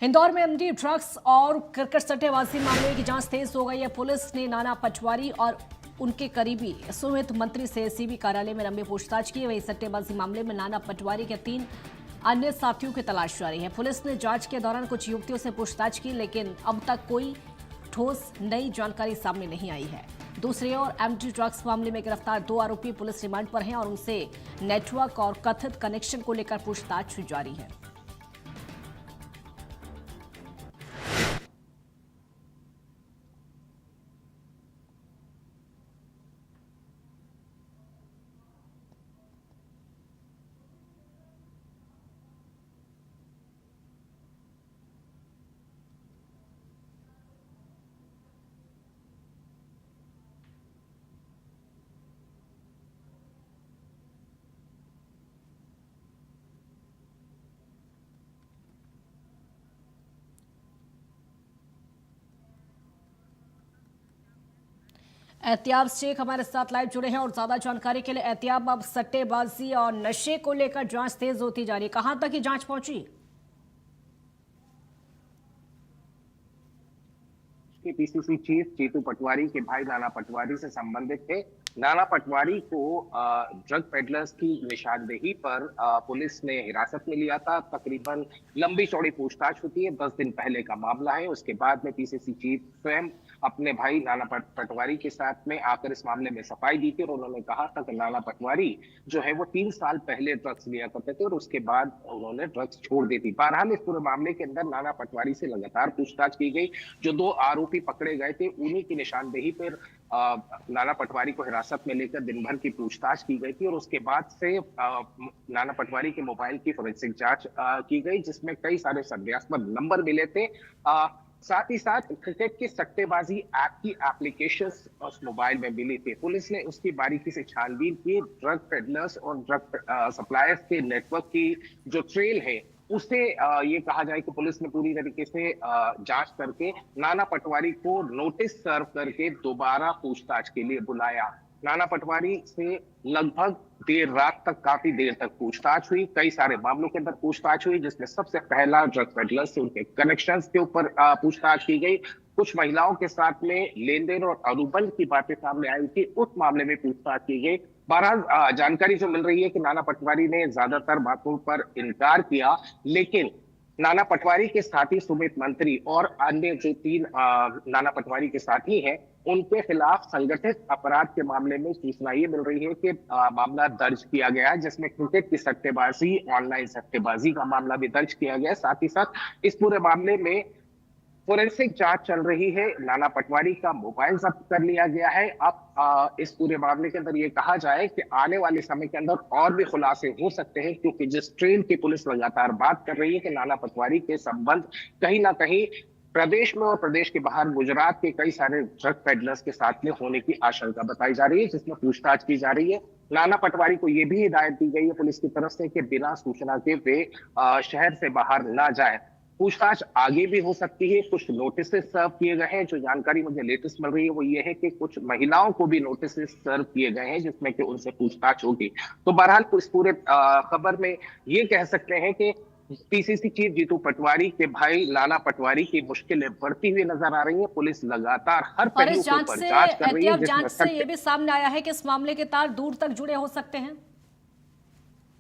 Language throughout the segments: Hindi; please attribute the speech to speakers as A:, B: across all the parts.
A: इंदौर में एमडी ड्रग्स और क्रिकेट सट्टेबाजी मामले की जांच तेज हो गई है। पुलिस ने नाना पटवारी और उनके करीबी सुमित मंत्री से एसीबी कार्यालय में लंबी पूछताछ की। वही सट्टेबाजी मामले में नाना पटवारी के 3 अन्य साथियों की तलाश जारी है। पुलिस ने जांच के दौरान कुछ युवतियों से पूछताछ की, लेकिन अब तक कोई ठोस नई जानकारी सामने नहीं आई है। दूसरी ओर एमडी ड्रग्स मामले में गिरफ्तार 2 आरोपी पुलिस रिमांड पर हैं और उनसे नेटवर्क और कथित कनेक्शन को लेकर पूछताछ जारी है। एहतियाब शेख हमारे साथ लाइव जुड़े हैं और ज्यादा जानकारी के लिए एहतियाब, अब सट्टेबाजी और नशे को लेकर जांच तेज होती जा रही है, कहां तक ये जांच पहुंची?
B: पीसीसी चीफ जीतू पटवारी के भाई नाना पटवारी से संबंधित थे। नाना पटवारी को ड्रग पेडलर्स की निशानदेही पर पुलिस ने हिरासत में लिया था। तकरीबन लंबी चौड़ी पूछताछ होती है, 10 दिन पहले का मामला है। उसके बाद में पीसीसी चीफ स्वयं अपने भाई नाना पटवारी के साथ में आकर इस मामले में सफाई दी थी और उन्होंने कहा था कि नाना पटवारी जो है वो 3 साल पहले ड्रग्स लिया करते थे और उसके बाद उन्होंने ड्रग्स छोड़ दी थी। बहरहाल इस पूरे मामले के अंदर नाना पटवारी से लगातार पूछताछ की गई। जो 2 आरोपी पकड़े गए थे उन्हीं की निशानदेही पर नाना पटवारी को हिरासत में लेकर दिन भर की पूछताछ की गई थी और उसके बाद से नाना पटवारी के मोबाइल की फोरेंसिक जांच की गई, जिसमें कई सारे संदेहास्पद नंबर मिले थे। साथ ही साथ क्रिकेट की सट्टेबाजी ऐप की एप्लीकेशंस उस मोबाइल में मिली थी। पुलिस ने उसकी बारीकी से छानबीन की। ड्रग पेडलर्स और ड्रग सप्लायर्स के नेटवर्क की जो ट्रेल है उसे ये कहा जाए कि पुलिस ने पूरी तरीके से जांच करके नाना पटवारी को नोटिस सर्व करके दोबारा पूछताछ के लिए बुलाया। नाना पटवारी से लगभग देर रात तक, काफी देर तक पूछताछ हुई। कई सारे मामलों के अंदर पूछताछ हुई, जिसमें सबसे पहला ड्रग पेडलर्स से उनके कनेक्शंस के ऊपर पूछताछ की गई। कुछ महिलाओं के साथ में लेन देन और अनुबंध की बातें सामने आई थी, उस मामले में पूछताछ की गई। बहरहाल जानकारी जो मिल रही है कि नाना पटवारी ने ज्यादातर बातों पर इनकार किया, लेकिन नाना पटवारी के साथी सुमित मंत्री और अन्य जो 3 नाना पटवारी के साथी हैं उनके खिलाफ संगठित अपराध के मामले में सूचना ये मिल रही है कि मामला दर्ज किया गया है, जिसमें क्रिकेट की सट्टेबाजी, ऑनलाइन सट्टेबाजी का मामला भी दर्ज किया गया है। साथ ही साथ इस पूरे मामले में फोरेंसिक जांच चल रही है। नाना पटवारी का मोबाइल जब्त कर लिया गया है। अब इस पूरे मामले के अंदर ये कहा जाए कि आने वाले समय के अंदर और भी खुलासे हो सकते हैं, क्योंकि जिस ट्रेन की पुलिस लगातार बात कर रही है कि नाना पटवारी के संबंध कहीं ना कहीं प्रदेश में और प्रदेश के बाहर गुजरात के कई सारे ड्रग पेडलर्स के साथ में होने की आशंका बताई जा रही है, जिसमें पूछताछ की जा रही है। नाना पटवारी को यह भी हिदायत दी गई है पुलिस की तरफ से कि बिना सूचना के वे शहर से बाहर ना जाए। पूछताछ आगे भी हो सकती है। कुछ नोटिस सर्व किए गए हैं। जो जानकारी मुझे लेटेस्ट मिल रही है वो ये है कि कुछ महिलाओं को भी नोटिस सर्व किए गए हैं, जिसमें कि उनसे पूछताछ होगी। तो बहरहाल इस पूरे खबर में ये कह सकते हैं कि पीसीसी चीफ जीतू पटवारी के भाई नाना पटवारी की मुश्किलें बढ़ती हुई नजर आ रही है। पुलिस लगातार हर पहलू के ऊपर जांच कर रही है।
A: जांच से ये भी सामने आया है कि इस मामले के तार दूर तक जुड़े हो सकते हैं।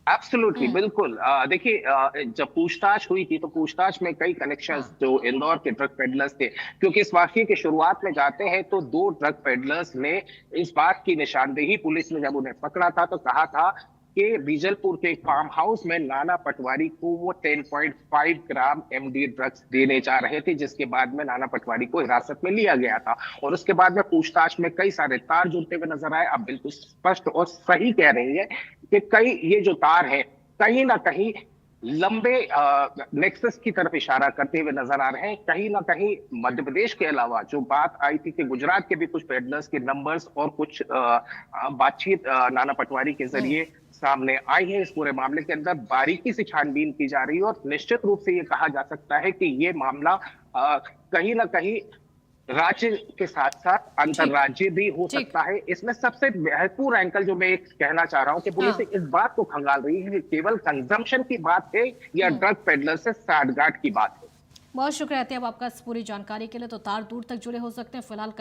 B: एब्सोल्युटली, बिल्कुल। देखिए, जब पूछताछ हुई थी तो पूछताछ में कई कनेक्शंस जो इंदौर के ड्रग पेडलर्स थे, क्योंकि इस वाकये की शुरुआत में जाते हैं तो 2 ड्रग पेडलर्स ने इस बात की निशानदेही पुलिस ने जब उन्हें पकड़ा था तो कहा था कि बीजलपुर के एक फार्म हाउस में नाना पटवारी को वो 10.5 ग्राम एमडी ड्रग्स देने जा रहे थे, जिसके बाद में नाना पटवारी को हिरासत में लिया गया था। और उसके बाद में पूछताछ में कई सारे तार जुड़ते हुए नजर आए। अब बिल्कुल स्पष्ट और सही कह रही है कि कई ये जो तार है कहीं ना कहीं लंबे नेक्सस की तरफ इशारा करते हुए नजर आ रहे हैं। कहीं ना कहीं मध्य प्रदेश के अलावा जो बात आई थी कि गुजरात के भी कुछ पेडलर्स के नंबर्स और कुछ बातचीत नाना पटवारी के जरिए सामने आई है। इस पूरे मामले के अंदर बारीकी से छानबीन की जा रही है और निश्चित रूप से ये कहा जा सकता है कि ये मामला कहीं ना कहीं राज्य के साथ साथ अंतरराज्य भी हो सकता है। इसमें सबसे महत्वपूर्ण एंगल जो मैं एक कहना चाह रहा हूं कि पुलिस इस बात को खंगाल रही है कि केवल कंजम्पशन की बात है या ड्रग पेडलर से साठगांठ की बात है।
A: बहुत शुक्रिया अब आपका इस पूरी जानकारी के लिए। तो तार दूर तक जुड़े हो सकते हैं फिलहाल।